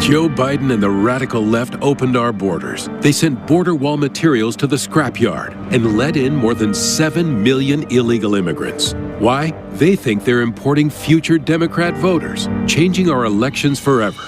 Joe Biden and the radical left opened our borders. They sent border wall materials to the scrapyard and let in more than 7 million illegal immigrants. Why? They think they're importing future Democrat voters, changing our elections forever.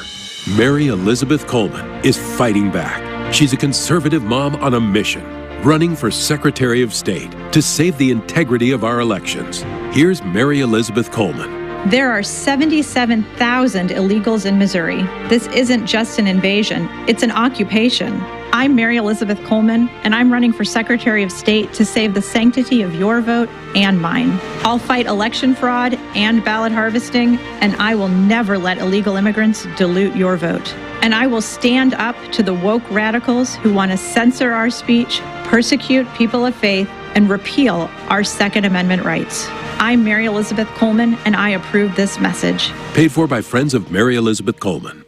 Mary Elizabeth Coleman is fighting back. She's a conservative mom on a mission, running for Secretary of State to save the integrity of our elections. Here's Mary Elizabeth Coleman. There are 77,000 illegals in Missouri. This isn't just an invasion, it's an occupation. I'm Mary Elizabeth Coleman, and I'm running for Secretary of State to save the sanctity of your vote and mine. I'll fight election fraud and ballot harvesting, and I will never let illegal immigrants dilute your vote. And I will stand up to the woke radicals who want to censor our speech, persecute people of faith, and repeal our Second Amendment rights. I'm Mary Elizabeth Coleman, and I approve this message. Paid for by Friends of Mary Elizabeth Coleman.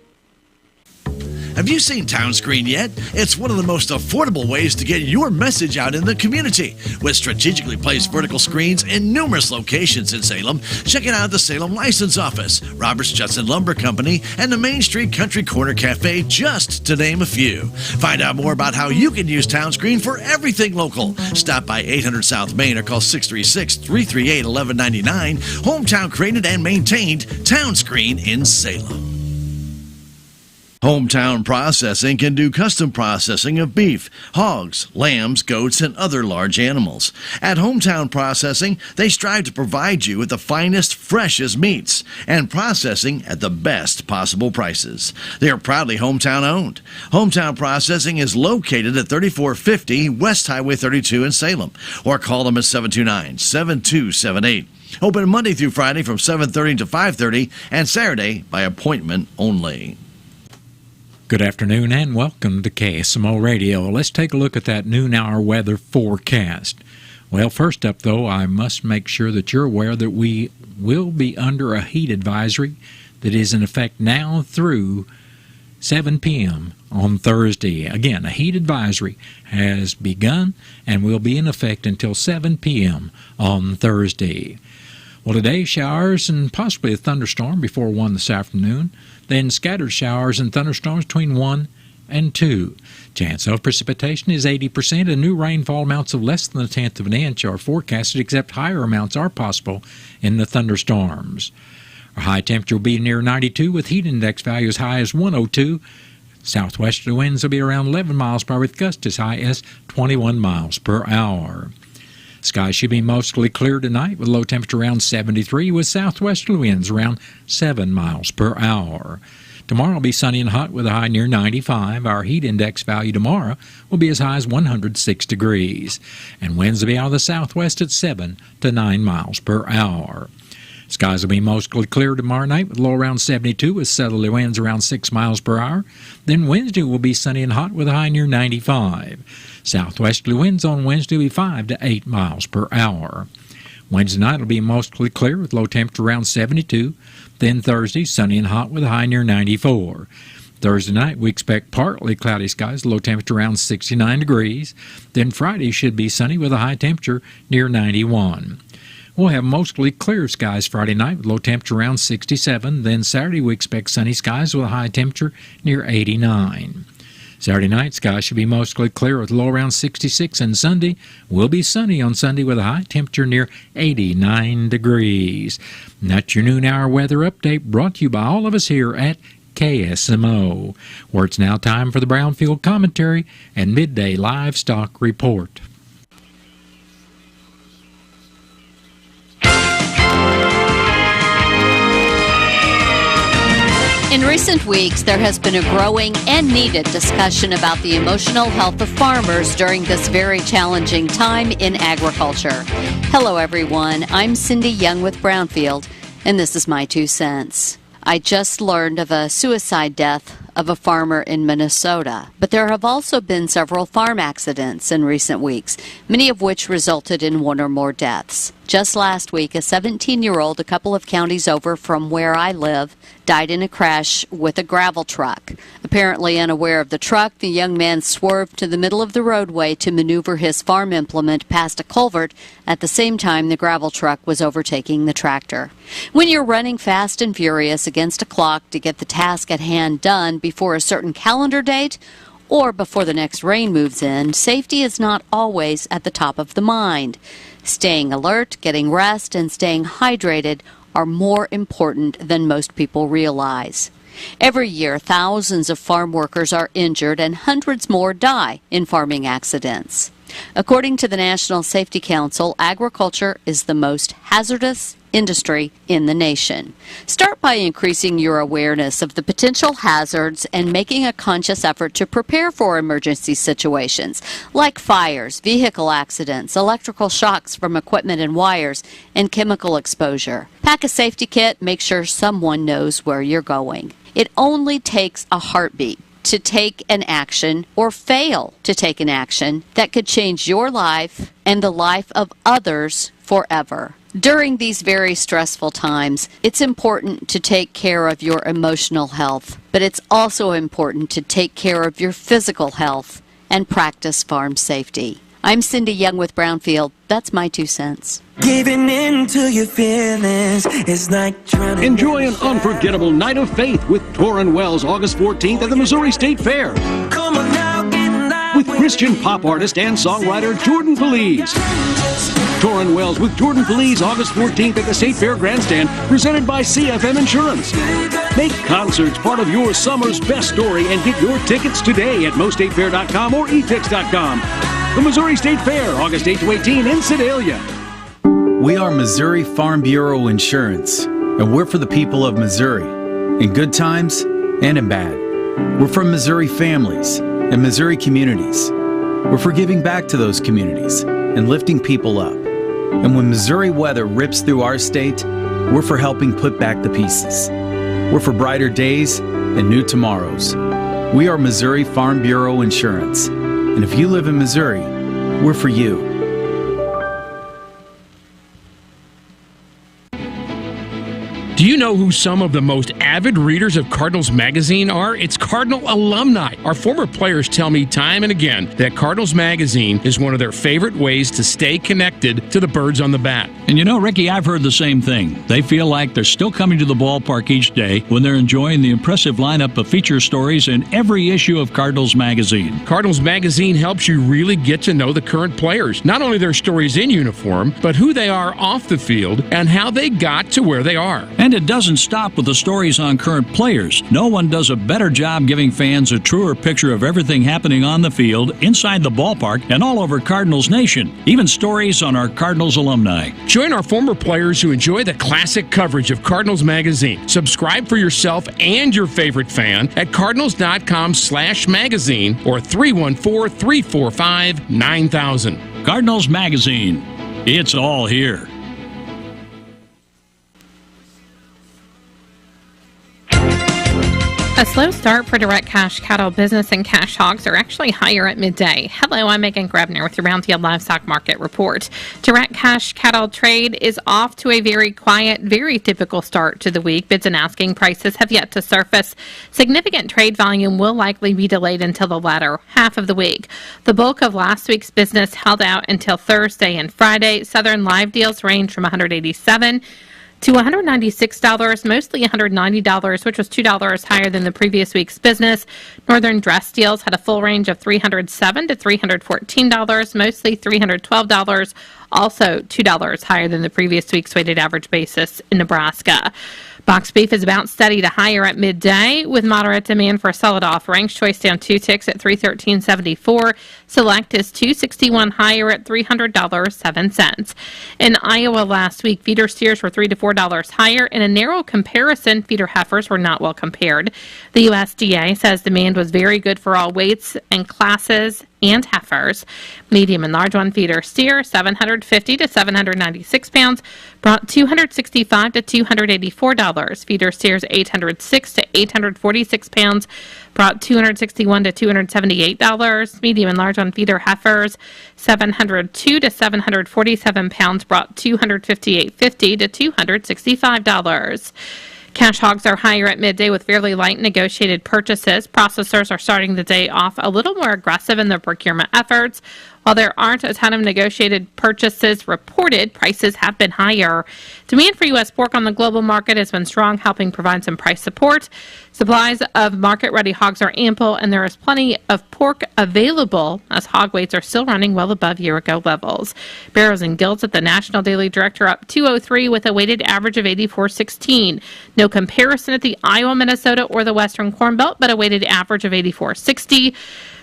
Have you seen Town Screen yet? It's one of the most affordable ways to get your message out in the community. With strategically placed vertical screens in numerous locations in Salem, check it out at the Salem License Office, Roberts Judson Lumber Company, and the Main Street Country Corner Cafe, just to name a few. Find out more about how you can use Town Screen for everything local. Stop by 800 South Main or call 636-338-1199. Hometown created and maintained Town Screen in Salem. Hometown Processing can do custom processing of beef, hogs, lambs, goats, and other large animals. At Hometown Processing, they strive to provide you with the finest, freshest meats and processing at the best possible prices. They are proudly hometown owned. Hometown Processing is located at 3450 West Highway 32 in Salem, or call them at 729-7278. Open Monday through Friday from 7:30 to 5:30 and Saturday by appointment only. Good afternoon and welcome to KSMO Radio. Let's take a look at that noon hour weather forecast. Well, first up, though, I must make sure that you're aware that we will be under a heat advisory that is in effect now through 7 p.m. on Thursday. Again, a heat advisory has begun and will be in effect until 7 p.m. on Thursday. Well, today, showers and possibly a thunderstorm before 1 this afternoon. Then scattered showers and thunderstorms between 1 and 2. Chance of precipitation is 80%, and new rainfall amounts of less than 1/10 of an inch are forecasted, except higher amounts are possible in the thunderstorms. Our high temperature will be near 92, with heat index value as high as 102. Southwesterly winds will be around 11 miles per hour, with gusts as high as 21 miles per hour. Skies should be mostly clear tonight with low temperature around 73 with southwesterly winds around 7 miles per hour. Tomorrow will be sunny and hot with a high near 95. Our heat index value tomorrow will be as high as 106 degrees. And winds will be out of the southwest at 7 to 9 miles per hour. Skies will be mostly clear tomorrow night with low around 72 with southerly winds around 6 miles per hour. Then Wednesday will be sunny and hot with a high near 95. Southwesterly winds on Wednesday will be 5 to 8 miles per hour. Wednesday night will be mostly clear with low temperature around 72. Then Thursday, sunny and hot with a high near 94. Thursday night, we expect partly cloudy skies, low temperature around 69 degrees. Then Friday should be sunny with a high temperature near 91. We'll have mostly clear skies Friday night with low temperature around 67. Then Saturday, we expect sunny skies with a high temperature near 89. Saturday night, skies should be mostly clear with low around 66, and Sunday will be sunny on Sunday with a high temperature near 89 degrees. And that's your noon hour weather update brought to you by all of us here at KSMO, where it's now time for the Brownfield Commentary and Midday Livestock Report. In recent weeks, there has been a growing and needed discussion about the emotional health of farmers during this very challenging time in agriculture. Hello, everyone. I'm Cindy Young with Brownfield, and this is my 2 cents. I just learned of a suicide death of a farmer in Minnesota, but there have also been several farm accidents in recent weeks, many of which resulted in 1 or more deaths. Just last week, a 17-year-old a couple of counties over from where I live died in a crash with a gravel truck. Apparently unaware of the truck, the young man swerved to the middle of the roadway to maneuver his farm implement past a culvert. At the same time, the gravel truck was overtaking the tractor. When you're running fast and furious against a clock to get the task at hand done before a certain calendar date, or before the next rain moves in, safety is not always at the top of the mind. Staying alert, getting rest, and staying hydrated are more important than most people realize. Every year, thousands of farm workers are injured and hundreds more die in farming accidents. According to the National Safety Council, agriculture is the most hazardous industry in the nation. Start by increasing your awareness of the potential hazards and making a conscious effort to prepare for emergency situations like fires, vehicle accidents, electrical shocks from equipment and wires, and chemical exposure. Pack a safety kit, make sure someone knows where you're going. It only takes a heartbeat to take an action or fail to take an action that could change your life and the life of others forever. During these very stressful times, it's important to take care of your emotional health, but it's also important to take care of your physical health and practice farm safety. I'm Cindy Young with Brownfield. That's my 2 cents. Giving in to your feelings is like trying to Enjoy an unforgettable night of faith with Torrin Wells August 14th at the Missouri State Fair. Come on now, get live With Christian pop artist and songwriter Jordan Feliz. Torrin Wells with Jordan Feliz August 14th at the State Fair Grandstand, presented by CFM Insurance. Make concerts part of your summer's best story and get your tickets today at mostatefair.com or etix.com. The Missouri State Fair, August 8 to 18 in Sedalia. We are Missouri Farm Bureau Insurance, and we're for the people of Missouri, in good times and in bad. We're from Missouri families and Missouri communities. We're for giving back to those communities and lifting people up. And when Missouri weather rips through our state, we're for helping put back the pieces. We're for brighter days and new tomorrows. We are Missouri Farm Bureau Insurance. And if you live in Missouri, we're for you. Do you know who some of the most avid readers of Cardinals Magazine are? It's Cardinal alumni. Our former players tell me time and again that Cardinals Magazine is one of their favorite ways to stay connected to the birds on the bat. And you know, Ricky, I've heard the same thing. They feel like they're still coming to the ballpark each day when they're enjoying the impressive lineup of feature stories in every issue of Cardinals Magazine. Cardinals Magazine helps you really get to know the current players, not only their stories in uniform, but who they are off the field and how they got to where they are. And it doesn't stop with the stories on current players. No one does a better job giving fans a truer picture of everything happening on the field, inside the ballpark, and all over Cardinals Nation. Even stories on our Cardinals alumni. Join our former players who enjoy the classic coverage of Cardinals Magazine. Subscribe for yourself and your favorite fan at cardinals.com/magazine or 314-345-9000. Cardinals Magazine. It's all here. A slow start for direct cash cattle business and cash hogs are actually higher at midday. Hello, I'm Megan Grebner with your Brownfield Livestock Market Report. Direct cash cattle trade is off to a very quiet, very typical start to the week. Bids and asking prices have yet to surface. Significant trade volume will likely be delayed until the latter half of the week. The bulk of last week's business held out until Thursday and Friday. Southern live deals range from $187 to $196, mostly $190, which was $2 higher than the previous week's business. Northern dress deals had a full range of $307 to $314, mostly $312, also $2 higher than the previous week's weighted average basis in Nebraska. Box beef is about steady to higher at midday, with moderate demand for solid offerings. Choice down 2 ticks at $313.74. Select is $261 higher at $300.07. In Iowa last week, feeder steers were $3 to $4 higher. In a narrow comparison, feeder heifers were not well compared. The USDA says demand was very good for all weights and classes and heifers. Medium and large one feeder steer 750 to 796 pounds brought $265 to $284. Feeder steers 806 to 846 pounds brought $261 to $278. Medium and large on feeder heifers 702 to 747 pounds brought $258.50 to $265. Cash hogs are higher at midday with fairly light negotiated purchases. Processors are starting the day off a little more aggressive in their procurement efforts. While there aren't a ton of negotiated purchases reported, prices have been higher. Demand for U.S. pork on the global market has been strong, helping provide some price support. Supplies of market-ready hogs are ample, and there is plenty of pork available as hog weights are still running well above year-ago levels. Barrows and Gilts at the National Daily Director up 203 with a weighted average of 84.16. No comparison at the Iowa, Minnesota, or the Western Corn Belt, but a weighted average of 84.60.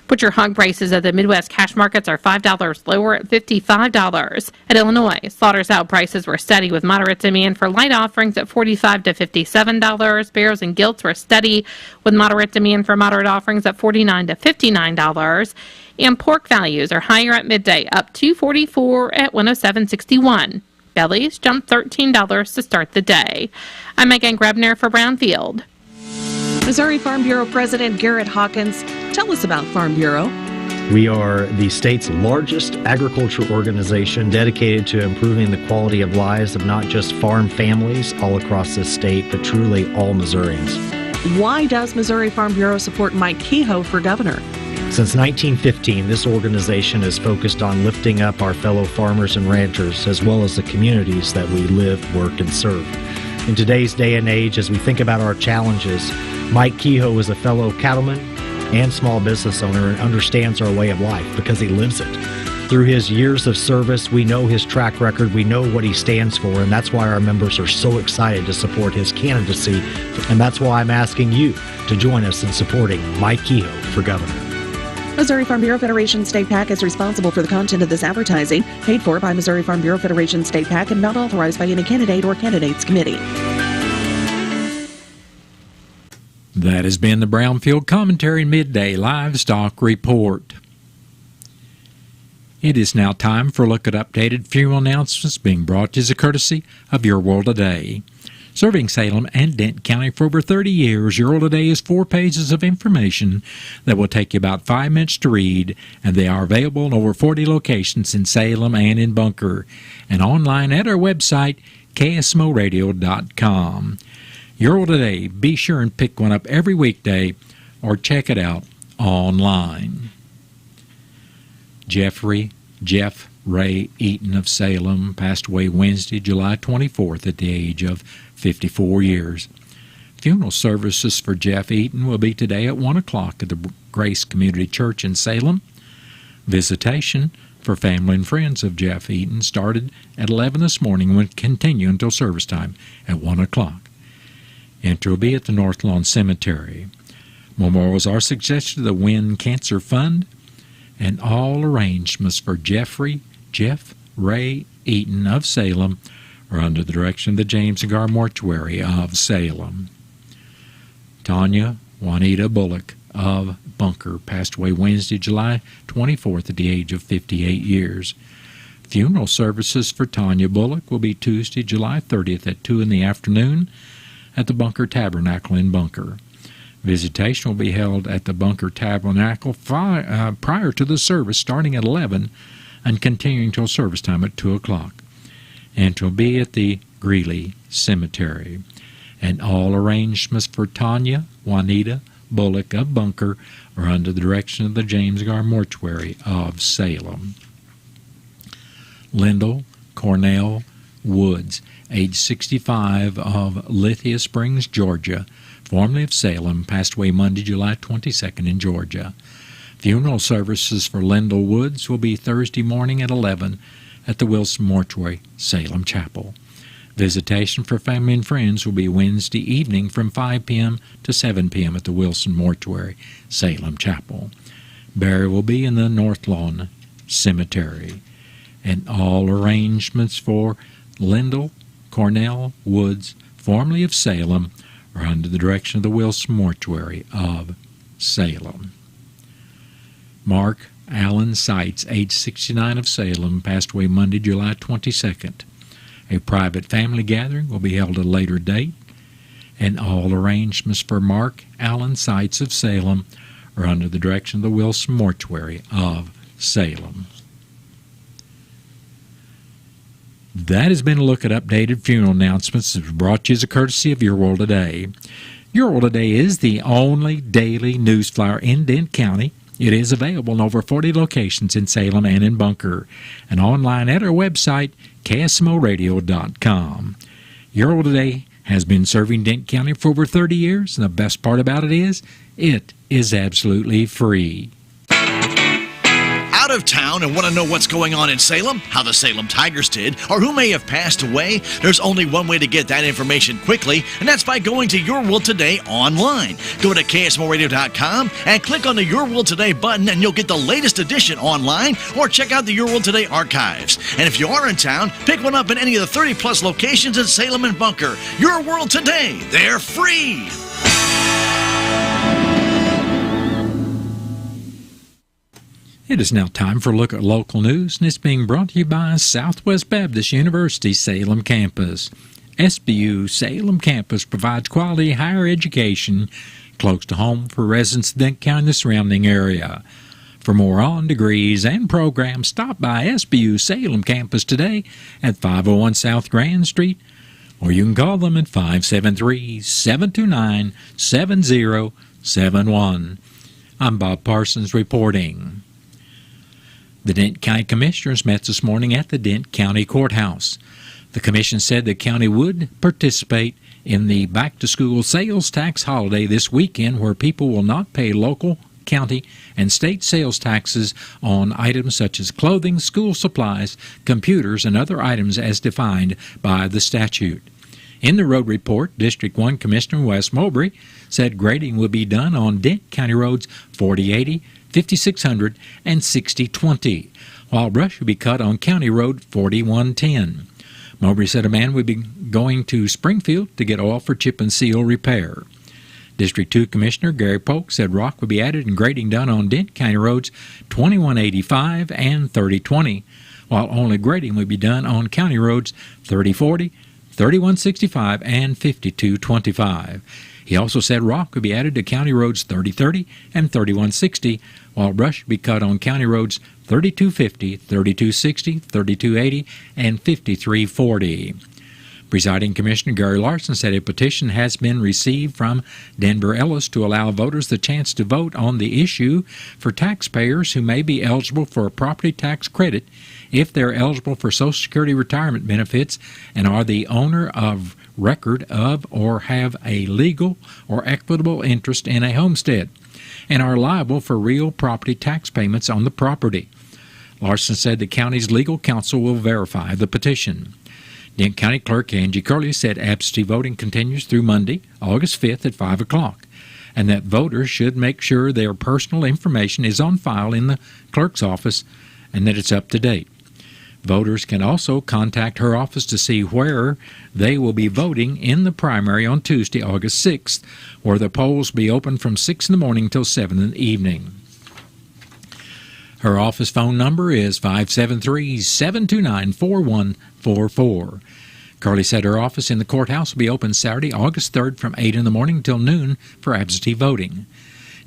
Butcher hog prices at the Midwest cash markets are $5 lower at $55. At Illinois, slaughter sow prices were steady with moderate demand for light offerings at $45 to $57. Barrows and Gilts were steady with moderate demand for moderate offerings at $49 to $59. And pork values are higher at midday, up $2.44 at $107.61. Bellies jumped $13 to start the day. I'm Megan Grebner for Brownfield. Missouri Farm Bureau President Garrett Hawkins, tell us about Farm Bureau. We are the state's largest agriculture organization dedicated to improving the quality of lives of not just farm families all across the state, but truly all Missourians. Why does Missouri Farm Bureau support Mike Kehoe for governor? Since 1915, this organization is focused on lifting up our fellow farmers and ranchers, as well as the communities that we live, work, and serve. In today's day and age, as we think about our challenges, Mike Kehoe is a fellow cattleman and small business owner and understands our way of life because he lives it. Through his years of service, we know his track record, we know what he stands for, and that's why our members are so excited to support his candidacy, and that's why I'm asking you to join us in supporting Mike Kehoe for governor. Missouri Farm Bureau Federation State PAC is responsible for the content of this advertising, paid for by Missouri Farm Bureau Federation State PAC and not authorized by any candidate or candidates committee. That has been the Brownfield Commentary Midday Livestock Report. It is now time for a look at updated funeral announcements being brought to you as a courtesy of Your World Today. Serving Salem and Denton County for over 30 years, Your World Today is 4 pages of information that will take you about 5 minutes to read, and they are available in over 40 locations in Salem and in Bunker, and online at our website, KSMOradio.com. Your World Today, be sure and pick one up every weekday or check it out online. Jeff Ray Eaton of Salem passed away Wednesday, July 24th at the age of 54 years. Funeral services for Jeff Eaton will be today at 1 o'clock at the Grace Community Church in Salem. Visitation for family and friends of Jeff Eaton started at 11 this morning and will continue until service time at 1 o'clock. Entry will be at the North Lawn Cemetery. Memorials are suggested to the Wynn Cancer Fund, and all arrangements for Jeff Ray Eaton of Salem are under the direction of the James Gar Mortuary of Salem. Tanya Juanita Bullock of Bunker passed away Wednesday, July 24th at the age of 58 years. Funeral services for Tanya Bullock will be Tuesday, July 30th at 2 in the afternoon at the Bunker Tabernacle in Bunker. Visitation will be held at the Bunker Tabernacle prior to the service starting at 11 and continuing till service time at 2 o'clock. And will be at the Greeley Cemetery. And all arrangements for Tanya Juanita Bullock of Bunker are under the direction of the James Gar Mortuary of Salem. Lyndall Cornell Woods, age 65, of Lithia Springs, Georgia, formerly of Salem, passed away Monday, July 22nd in Georgia. Funeral services for Lyndall Woods will be Thursday morning at 11 at the Wilson Mortuary, Salem Chapel. Visitation for family and friends will be Wednesday evening from 5 p.m. to 7 p.m. at the Wilson Mortuary, Salem Chapel. Burial will be in the North Lawn Cemetery. And all arrangements for Lyndall Cornell Woods, formerly of Salem, are under the direction of the Wilson Mortuary of Salem. Mark Alan Seitz, age 69, of Salem, passed away Monday, July 22nd. A private family gathering will be held at a later date, and all arrangements for Mark Alan Seitz of Salem are under the direction of the Wilson Mortuary of Salem. That has been a look at updated funeral announcements. It's brought to you as a courtesy of Your World Today. Your World Today is the only daily news flyer in Dent County. It is available in over 40 locations in Salem and in Bunker, and online at our website, KSMOradio.com. Your World Today has been serving Dent County for over 30 years, and the best part about it is absolutely free. Out of town and want to know what's going on in Salem, how the Salem Tigers did, or who may have passed away? There's only one way to get that information quickly, and that's by going to Your World Today online. Go to KSMOradio.com and click on the Your World Today button, and you'll get the latest edition online, or check out the Your World Today archives. And if you are in town, pick one up in any of the 30-plus locations in Salem and Bunker. Your World Today, they're free! It is now time for a look at local news, and it's being brought to you by Southwest Baptist University Salem Campus. SBU Salem Campus provides quality higher education close to home for residents of Dent County and the surrounding area. For more on degrees and programs, stop by SBU Salem Campus today at 501 South Grand Street, or you can call them at 573-729-7071. I'm Bob Parsons reporting. The Dent County Commissioners met this morning at the Dent County Courthouse. The Commission said the county would participate in the back-to-school sales tax holiday this weekend, where people will not pay local, county, and state sales taxes on items such as clothing, school supplies, computers, and other items as defined by the statute. In the road report, District 1 Commissioner Wes Mowbray said grading will be done on Dent County roads 4080, 5600, and 6020, while brush will be cut on County Road 4110. Mowbray said a man would be going to Springfield to get oil for chip and seal repair. District 2 Commissioner Gary Polk said rock would be added and grading done on Dent County roads 2185 and 3020, while only grading would be done on County roads 3040, 3165, and 5225. He also said rock would be added to County roads 3030 and 3160, while brush would be cut on County roads 3250, 3260, 3280, and 5340. Presiding Commissioner Gary Larson said a petition has been received from Denver Ellis to allow voters the chance to vote on the issue for taxpayers who may be eligible for a property tax credit if they're eligible for Social Security retirement benefits and are the owner of record of or have a legal or equitable interest in a homestead and are liable for real property tax payments on the property. Larson said the county's legal counsel will verify the petition. Dent County Clerk Angie Curley said absentee voting continues through Monday, August 5th at 5 o'clock, and that voters should make sure their personal information is on file in the clerk's office and that it's up to date. Voters can also contact her office to see where they will be voting in the primary on Tuesday, August 6th, where the polls will be open from 6 in the morning till 7 in the evening. Her office phone number is 573-729-4144. Curley said her office in the courthouse will be open Saturday, August 3rd from 8 in the morning till noon for absentee voting.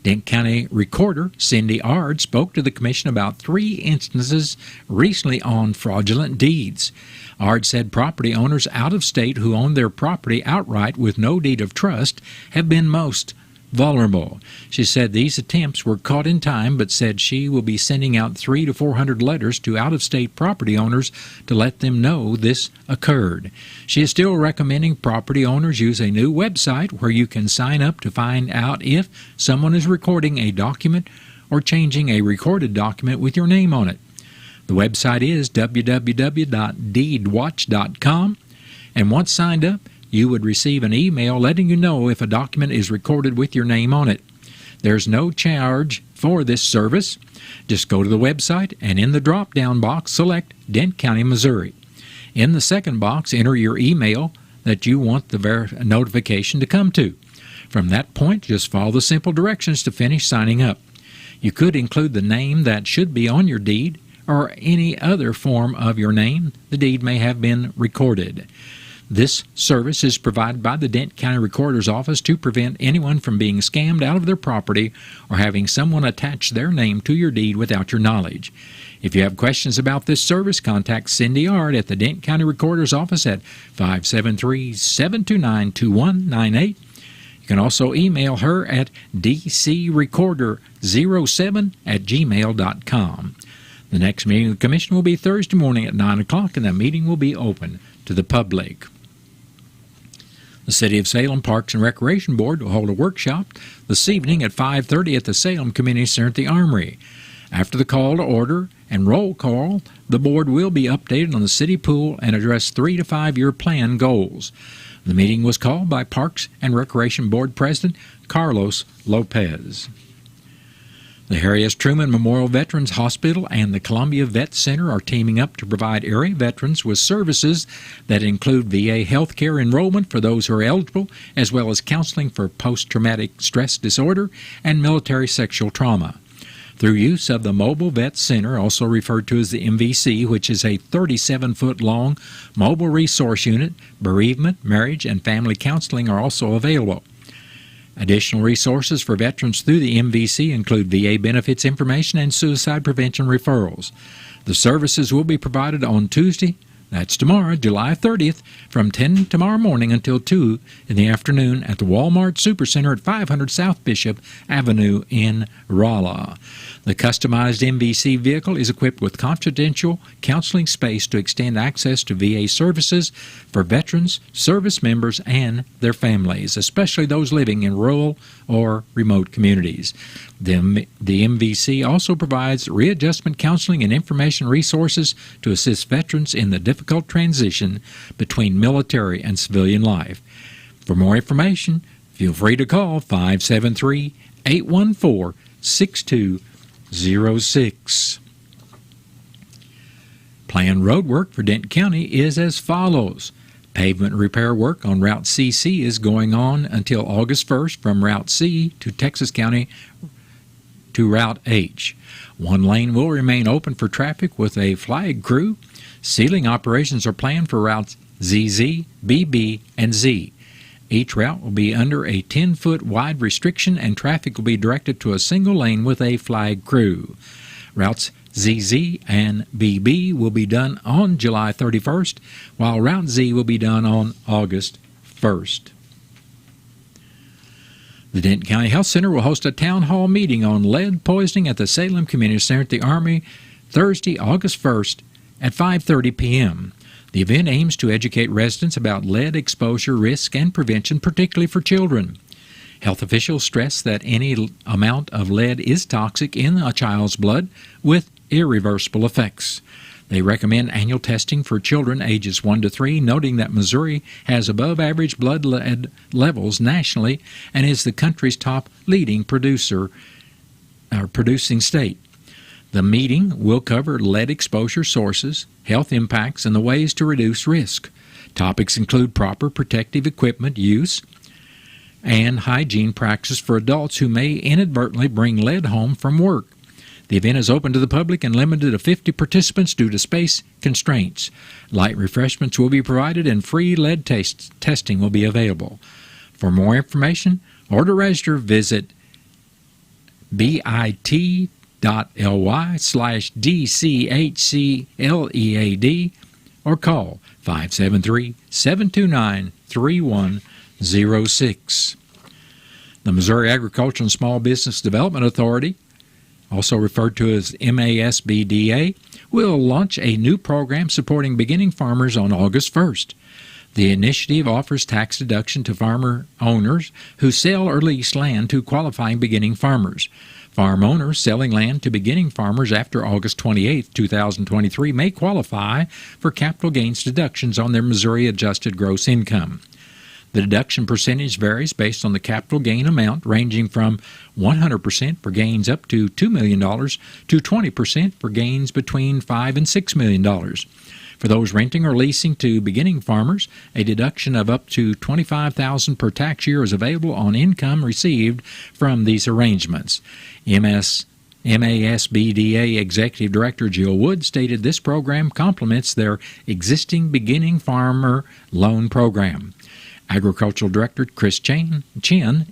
Dent County Recorder Cindy Ard spoke to the Commission about 3 instances recently on fraudulent deeds. Ard said property owners out of state who own their property outright with no deed of trust have been most vulnerable. She said these attempts were caught in time, but said she will be sending out 300 to 400 letters to out-of-state property owners to let them know this occurred. She is still recommending property owners use a new website where you can sign up to find out if someone is recording a document or changing a recorded document with your name on it. The website is www.deedwatch.com, and once signed up, you would receive an email letting you know if a document is recorded with your name on it. There's no charge for this service. Just go to the website and in the drop-down box, select Dent County, Missouri. In the second box, enter your email that you want the notification to come to. From that point, just follow the simple directions to finish signing up. You could include the name that should be on your deed or any other form of your name the deed may have been recorded. This service is provided by the Dent County Recorder's Office to prevent anyone from being scammed out of their property or having someone attach their name to your deed without your knowledge. If you have questions about this service, contact Cindy Ard at the Dent County Recorder's Office at 573-729-2198. You can also email her at dcrecorder07@gmail.com. The next meeting of the Commission will be Thursday morning at 9 o'clock, and that meeting will be open to the public. The City of Salem Parks and Recreation Board will hold a workshop this evening at 5:30 at the Salem Community Center at the Armory. After the call to order and roll call, the board will be updated on the city pool and address 3 to 5 year plan goals. The meeting was called by Parks and Recreation Board President Carlos Lopez. The Harry S. Truman Memorial Veterans Hospital and the Columbia Vet Center are teaming up to provide area veterans with services that include VA health care enrollment for those who are eligible, as well as counseling for post-traumatic stress disorder and military sexual trauma. Through use of the Mobile Vet Center, also referred to as the MVC, which is a 37-foot-long mobile resource unit, bereavement, marriage, and family counseling are also available. Additional resources for veterans through the MVC include VA benefits information and suicide prevention referrals. The services will be provided on Tuesday, that's tomorrow, July 30th, from 10 tomorrow morning until 2 in the afternoon at the Walmart Supercenter at 500 South Bishop Avenue in Rolla. The customized MVC vehicle is equipped with confidential counseling space to extend access to VA services for veterans, service members, and their families, especially those living in rural or remote communities. The MVC also provides readjustment counseling and information resources to assist veterans in the difficult transition between military and civilian life. For more information, feel free to call 573-814-6206. Planned road work for Denton County is as follows. Pavement repair work on Route CC is going on until August 1st from Route C to Texas County to Route H. One lane will remain open for traffic with a flag crew. Sealing operations are planned for routes ZZ, BB, and Z. Each route will be under a 10-foot wide restriction and traffic will be directed to a single lane with a flag crew. Routes ZZ and BB will be done on July 31st, while Route Z will be done on August 1st. The Denton County Health Center will host a town hall meeting on lead poisoning at the Salem Community Center at the Army Thursday, August 1st at 5:30 p.m. The event aims to educate residents about lead exposure risk and prevention, particularly for children. Health officials stress that any amount of lead is toxic in a child's blood with irreversible effects. They recommend annual testing for children ages 1 to 3, noting that Missouri has above-average blood lead levels nationally and is the country's top leading producing state. The meeting will cover lead exposure sources, health impacts, and the ways to reduce risk. Topics include proper protective equipment use and hygiene practices for adults who may inadvertently bring lead home from work. The event is open to the public and limited to 50 participants due to space constraints. Light refreshments will be provided and free lead testing will be available. For more information or to register, visit bit.ly/DCHCLEAD or call 573-729-3106. The Missouri Agricultural and Small Business Development Authority, also referred to as MASBDA, will launch a new program supporting beginning farmers on August 1st. The initiative offers tax deduction to farmer owners who sell or lease land to qualifying beginning farmers. Farm owners selling land to beginning farmers after August 28, 2023 may qualify for capital gains deductions on their Missouri adjusted gross income. The deduction percentage varies based on the capital gain amount, ranging from 100% for gains up to $2 million to 20% for gains between $5 and $6 million. For those renting or leasing to beginning farmers, a deduction of up to $25,000 per tax year is available on income received from these arrangements. MASBDA Executive Director Jill Wood stated this program complements their existing Beginning Farmer Loan Program. Agricultural Director Chris Chin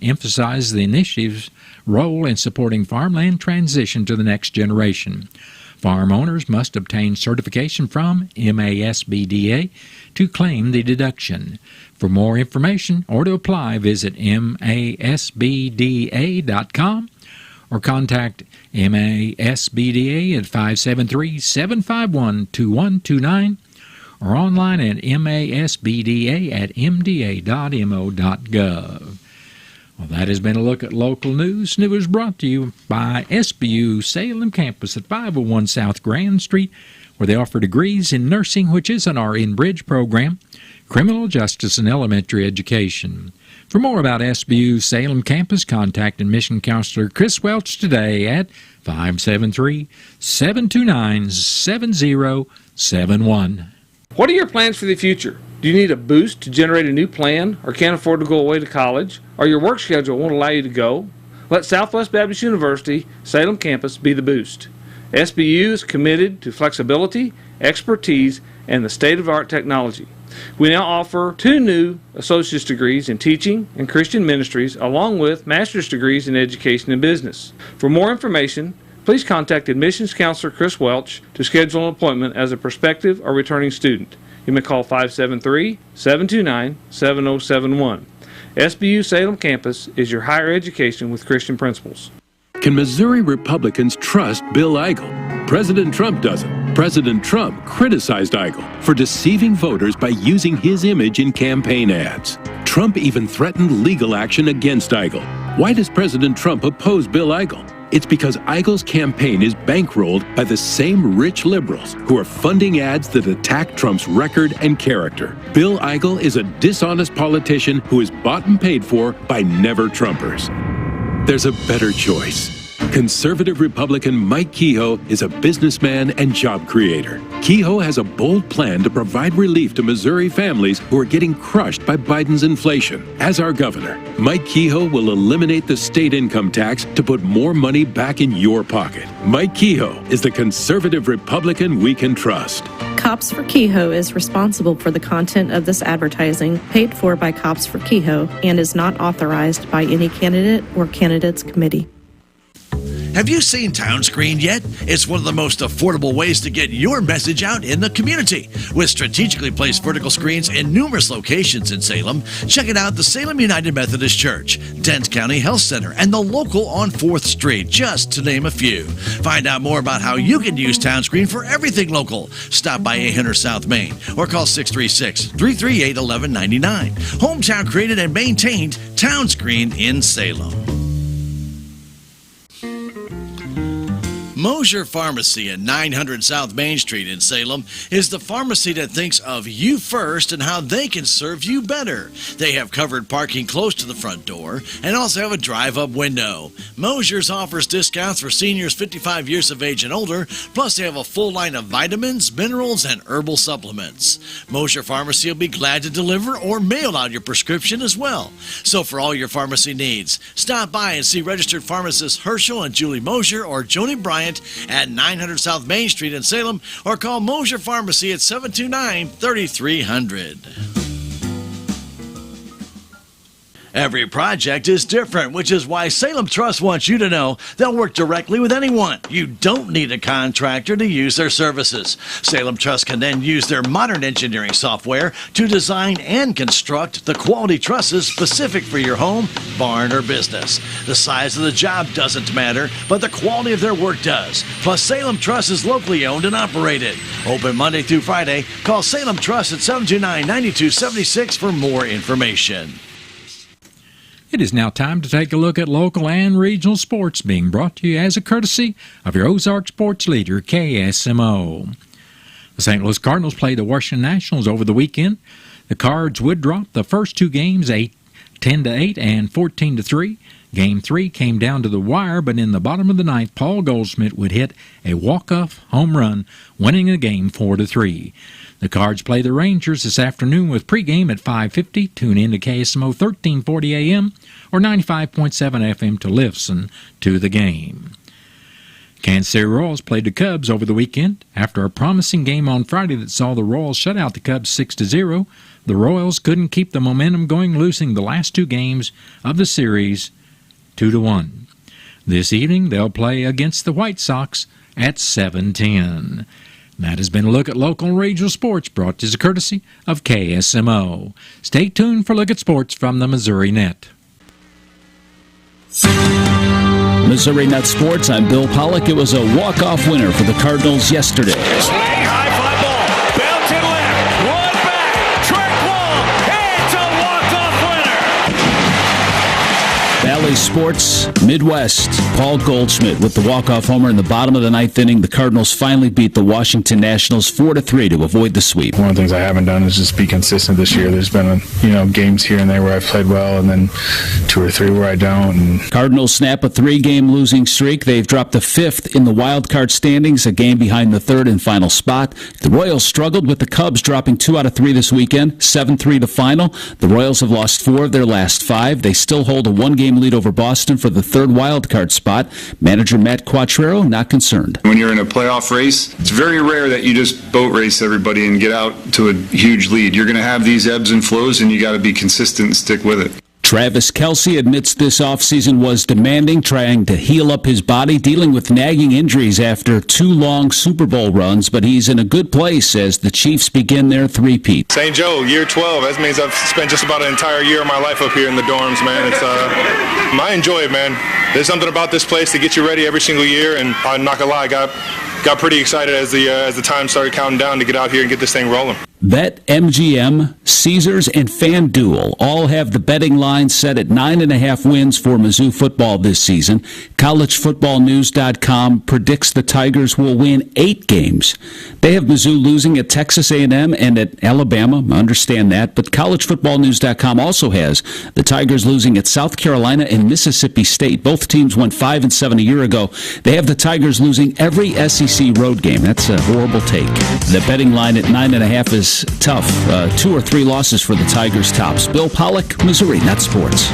emphasized the initiative's role in supporting farmland transition to the next generation. Farm owners must obtain certification from MASBDA to claim the deduction. For more information or to apply, visit masbda.com or contact MASBDA at 573-751-2129 or online at masbda@mda.mo.gov. Well, that has been a look at local news, and it was brought to you by SBU Salem Campus at 501 South Grand Street, where they offer degrees in nursing, which is an RN Bridge program, criminal justice, and elementary education. For more about SBU Salem Campus, contact admission counselor Chris Welch today at 573-729-7071. What are your plans for the future? Do you need a boost to generate a new plan, or can't afford to go away to college, or your work schedule won't allow you to go? Let Southwest Baptist University Salem Campus be the boost. SBU is committed to flexibility, expertise, and the state-of-the-art technology. We now offer 2 new associate's degrees in teaching and Christian ministries, along with master's degrees in education and business. For more information, please contact admissions counselor Chris Welch to schedule an appointment as a prospective or returning student. You may call 573-729-7071. SBU Salem Campus is your higher education with Christian principles. Can Missouri Republicans trust Bill Eigel? President Trump doesn't. President Trump criticized Eigel for deceiving voters by using his image in campaign ads. Trump even threatened legal action against Eigel. Why does President Trump oppose Bill Eigel? It's because Eigel's campaign is bankrolled by the same rich liberals who are funding ads that attack Trump's record and character. Bill Eigel is a dishonest politician who is bought and paid for by never-Trumpers. There's a better choice. Conservative Republican Mike Kehoe is a businessman and job creator. Kehoe has a bold plan to provide relief to Missouri families who are getting crushed by Biden's inflation. As our governor, Mike Kehoe will eliminate the state income tax to put more money back in your pocket. Mike Kehoe is the conservative Republican we can trust. Cops for Kehoe is responsible for the content of this advertising, paid for by Cops for Kehoe, and is not authorized by any candidate or candidates committee. Have you seen Town Screen yet? It's one of the most affordable ways to get your message out in the community. With strategically placed vertical screens in numerous locations in Salem, check it out: the Salem United Methodist Church, Dent County Health Center, and the local on 4th Street, just to name a few. Find out more about how you can use Town Screen for everything local. Stop by 800 South Main or call 636-338-1199. Hometown created and maintained Town Screen in Salem. Mosier Pharmacy at 900 South Main Street in Salem is the pharmacy that thinks of you first and how they can serve you better. They have covered parking close to the front door and also have a drive-up window. Mosier's offers discounts for seniors 55 years of age and older, plus they have a full line of vitamins, minerals, and herbal supplements. Mosier Pharmacy will be glad to deliver or mail out your prescription as well. So for all your pharmacy needs, stop by and see registered pharmacists Herschel and Julie Mosier or Joni Bryant at 900 South Main Street in Salem, or call Mosier Pharmacy at 729-3300. Every project is different, which is why Salem Trust wants you to know they'll work directly with anyone. You don't need a contractor to use their services. Salem Trust can then use their modern engineering software to design and construct the quality trusses specific for your home, barn, or business. The size of the job doesn't matter, but the quality of their work does. Plus, Salem Trust is locally owned and operated. Open Monday through Friday. Call Salem Trust at 729-9276 for more information. It is now time to take a look at local and regional sports, being brought to you as a courtesy of your Ozark sports leader, KSMO. The St. Louis Cardinals played the Washington Nationals over the weekend. The Cards would drop the first 2 games 10-8 and 14-3. Game 3 came down to the wire, but in the bottom of the ninth, Paul Goldschmidt would hit a walk-off home run, winning the game 4-3. The Cards play the Rangers this afternoon with pregame at 5:50. Tune in to KSMO 1340 AM or 95.7 FM to listen to the game. Kansas City Royals played the Cubs over the weekend. After a promising game on Friday that saw the Royals shut out the Cubs 6-0, the Royals couldn't keep the momentum going, losing the last 2 games of the series 2-1. This evening, they'll play against the White Sox at 7:10. That has been a look at local and regional sports brought to you as a courtesy of KSMO. Stay tuned for a look at sports from the Missouri Net. Missouri Net Sports, I'm Bill Pollock. It was a walk-off winner for the Cardinals yesterday. Swing, high fly ball, belted left, one back, track wall, it's a walk-off winner. Valley Sports Midwest, Paul Goldschmidt with the walk-off homer in the bottom of the 9th inning. The Cardinals finally beat the Washington Nationals 4-3 to avoid the sweep. One of the things I haven't done is just be consistent this year. There's been games here and there where I've played well, and then 2 or 3 where I don't. And Cardinals snap a 3-game losing streak. They've dropped to 5th in the wild card standings, a game behind the 3rd and final spot. The Royals struggled with the Cubs dropping 2 out of 3 this weekend, 7-3 to final. The Royals have lost 4 of their last 5. They still hold a 1-game lead over Boston for the 3rd wild card spot. Manager Matt Quattrero not concerned. When you're in a playoff race, it's very rare that you just boat race everybody and get out to a huge lead. You're going to have these ebbs and flows, and you got to be consistent and stick with it. Travis Kelce admits this offseason was demanding, trying to heal up his body, dealing with nagging injuries after 2 long Super Bowl runs, but he's in a good place as the Chiefs begin their three-peat. St. Joe, year 12. That means I've spent just about an entire year of my life up here in the dorms, man. I enjoy it, man. There's something about this place to get you ready every single year, and I'm not gonna lie, I got pretty excited as the time started counting down to get out here and get this thing rolling. Bet, MGM, Caesars, and FanDuel all have the betting line set at 9.5 wins for Mizzou football this season. CollegeFootballNews.com predicts the Tigers will win 8 games. They have Mizzou losing at Texas A&M and at Alabama. I understand that, but CollegeFootballNews.com also has the Tigers losing at South Carolina and Mississippi State. Both teams went 5-7 a year ago. They have the Tigers losing every SEC road game. That's a horrible take. The betting line at 9.5 is tough. 2 or 3 losses for the Tigers tops. Bill Pollock, Missouri Net Sports.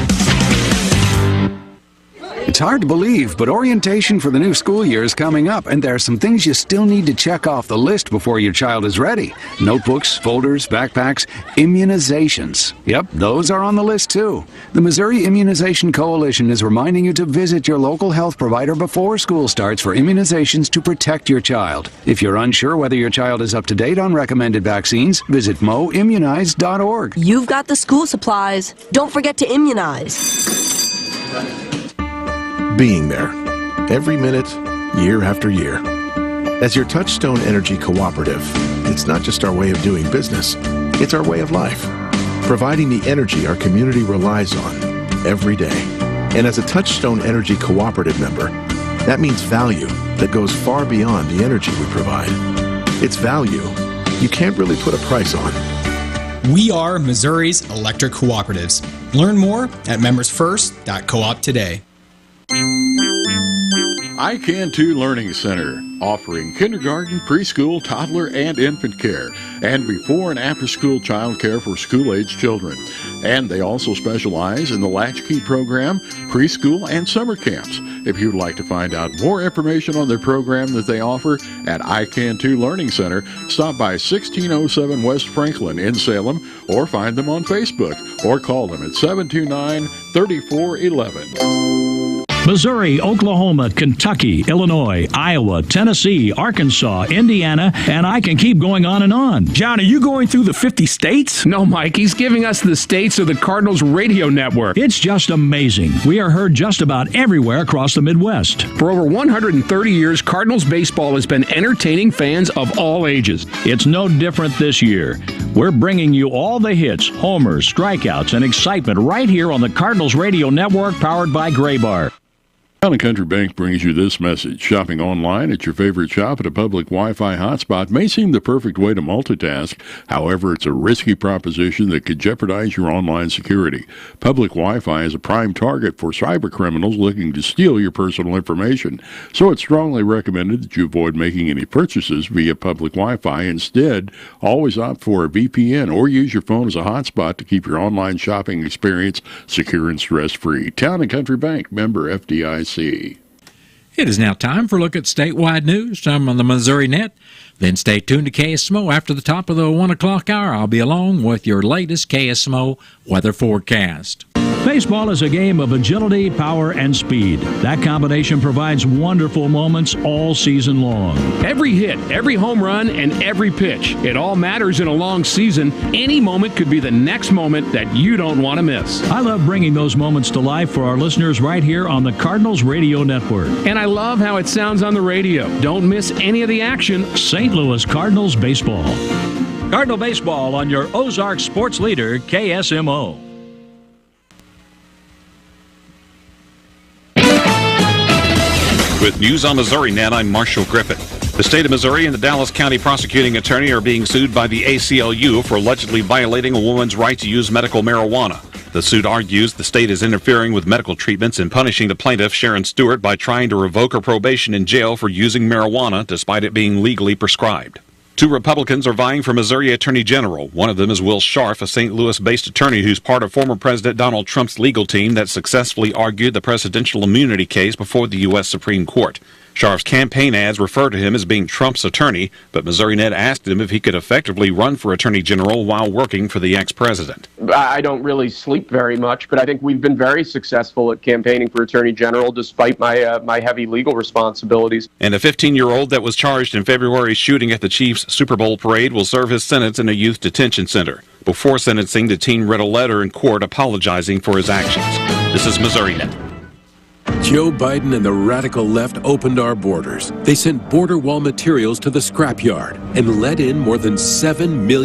It's hard to believe, but orientation for the new school year is coming up, and there are some things you still need to check off the list before your child is ready. Notebooks, folders, backpacks, immunizations. Yep, those are on the list too. The Missouri Immunization Coalition is reminding you to visit your local health provider before school starts for immunizations to protect your child. If you're unsure whether your child is up to date on recommended vaccines, visit moimmunize.org. You've got the school supplies. Don't forget to immunize. Being there, every minute, year after year. As your Touchstone Energy Cooperative, it's not just our way of doing business, it's our way of life, providing the energy our community relies on every day. And as a Touchstone Energy Cooperative member, that means value that goes far beyond the energy we provide. It's value you can't really put a price on. We are Missouri's electric cooperatives. Learn more at membersfirst.coop today. I Can Too Learning Center, offering kindergarten, preschool, toddler, and infant care, and before and after school child care for school-age children. And they also specialize in the Latchkey program, preschool, and summer camps. If you'd like to find out more information on their program that they offer at I Can Too Learning Center, stop by 1607 West Franklin in Salem, or find them on Facebook, or call them at 729-3411. Missouri, Oklahoma, Kentucky, Illinois, Iowa, Tennessee, Arkansas, Indiana, and I can keep going on and on. John, are you going through the 50 states? No, Mike, he's giving us the states of the Cardinals radio network. It's just amazing. We are heard just about everywhere across the Midwest. For over 130 years, Cardinals baseball has been entertaining fans of all ages. It's no different this year. We're bringing you all the hits, homers, strikeouts, and excitement right here on the Cardinals radio network powered by Gray Bar. Town & Country Bank brings you this message. Shopping online at your favorite shop at a public Wi-Fi hotspot may seem the perfect way to multitask. However, it's a risky proposition that could jeopardize your online security. Public Wi-Fi is a prime target for cyber criminals looking to steal your personal information. So it's strongly recommended that you avoid making any purchases via public Wi-Fi. Instead, always opt for a VPN or use your phone as a hotspot to keep your online shopping experience secure and stress-free. Town & Country Bank, member FDIC. It is now time for a look at statewide news. I'm on the Missouri Net. Then stay tuned to KSMO after the top of the 1 o'clock hour. I'll be along with your latest KSMO weather forecast. Baseball is a game of agility, power, and speed. That combination provides wonderful moments all season long. Every hit, every home run, and every pitch. It all matters in a long season. Any moment could be the next moment that you don't want to miss. I love bringing those moments to life for our listeners right here on the Cardinals Radio Network. And I love how it sounds on the radio. Don't miss any of the action. St. Louis Cardinals Baseball. Cardinal Baseball on your Ozark sports leader, KSMO. With News on Missouri Net, I'm Marshall Griffith. The state of Missouri and the Dallas County prosecuting attorney are being sued by the ACLU for allegedly violating a woman's right to use medical marijuana. The suit argues the state is interfering with medical treatments and punishing the plaintiff, Sharon Stewart, by trying to revoke her probation in jail for using marijuana despite it being legally prescribed. Two Republicans are vying for Missouri Attorney General. One of them is Will Scharf, a St. Louis-based attorney who's part of former President Donald Trump's legal team that successfully argued the presidential immunity case before the U.S. Supreme Court. Scharf's campaign ads refer to him as being Trump's attorney, but Missouri Net asked him if he could effectively run for Attorney General while working for the ex-president. I don't really sleep very much, but I think we've been very successful at campaigning for Attorney General despite my heavy legal responsibilities. And a 15-year-old that was charged in February's shooting at the Chiefs' Super Bowl parade will serve his sentence in a youth detention center. Before sentencing, the teen read a letter in court apologizing for his actions. This is Missouri Net. Joe Biden and the radical left opened our borders. They sent border wall materials to the scrapyard and let in more than 7 million